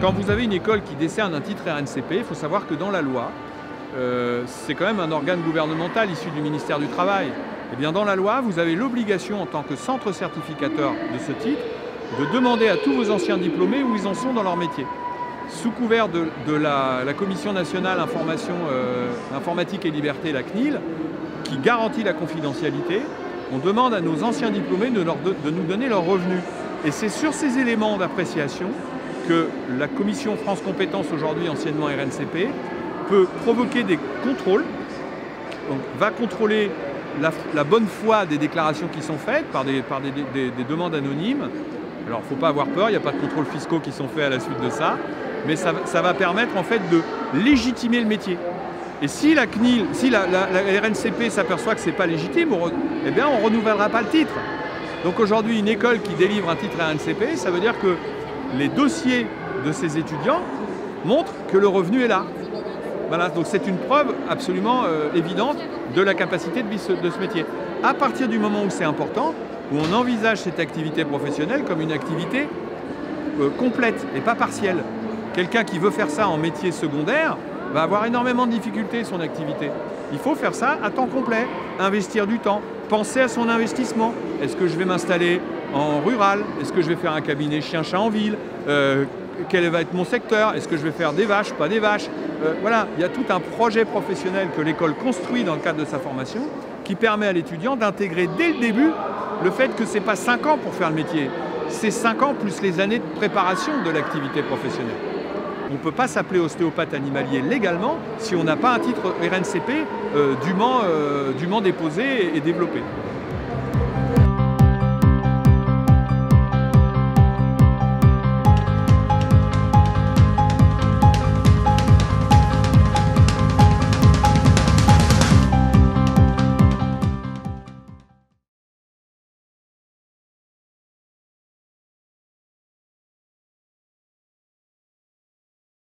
quand vous avez une école qui décerne un titre RNCP, il faut savoir que dans la loi, c'est quand même un organe gouvernemental issu du ministère du Travail. Eh bien, dans la loi, vous avez l'obligation, en tant que centre certificateur de ce titre, de demander à tous vos anciens diplômés où ils en sont dans leur métier. Sous couvert de la Commission nationale informatique et liberté, la CNIL, qui garantit la confidentialité, on demande à nos anciens diplômés de nous donner leurs revenus. Et c'est sur ces éléments d'appréciation que la Commission France Compétences, aujourd'hui anciennement RNCP, peut provoquer des contrôles, donc va contrôler la bonne foi des déclarations qui sont faites par des demandes anonymes. Alors il ne faut pas avoir peur, il n'y a pas de contrôles fiscaux qui sont faits à la suite de ça, mais ça va permettre en fait de légitimer le métier. Et si la CNIL, si la RNCP s'aperçoit que ce n'est pas légitime, eh bien on ne renouvellera pas le titre. Donc aujourd'hui, une école qui délivre un titre RNCP, ça veut dire que les dossiers de ses étudiants montrent que le revenu est là. Voilà, donc c'est une preuve absolument évidente de la capacité de ce métier. À partir du moment où c'est important, où on envisage cette activité professionnelle comme une activité complète et pas partielle. Quelqu'un qui veut faire ça en métier secondaire va avoir énormément de difficultés son activité. Il faut faire ça à temps complet, investir du temps, penser à son investissement. Est-ce que je vais m'installer en rural? Est-ce que je vais faire un cabinet chien-chat en ville? Quel va être mon secteur? Est-ce que je vais faire des vaches, pas des vaches? Voilà, il y a tout un projet professionnel que l'école construit dans le cadre de sa formation qui permet à l'étudiant d'intégrer dès le début le fait que ce n'est pas 5 ans pour faire le métier, c'est 5 ans plus les années de préparation de l'activité professionnelle. On ne peut pas s'appeler ostéopathe animalier légalement si on n'a pas un titre RNCP dûment déposé et développé.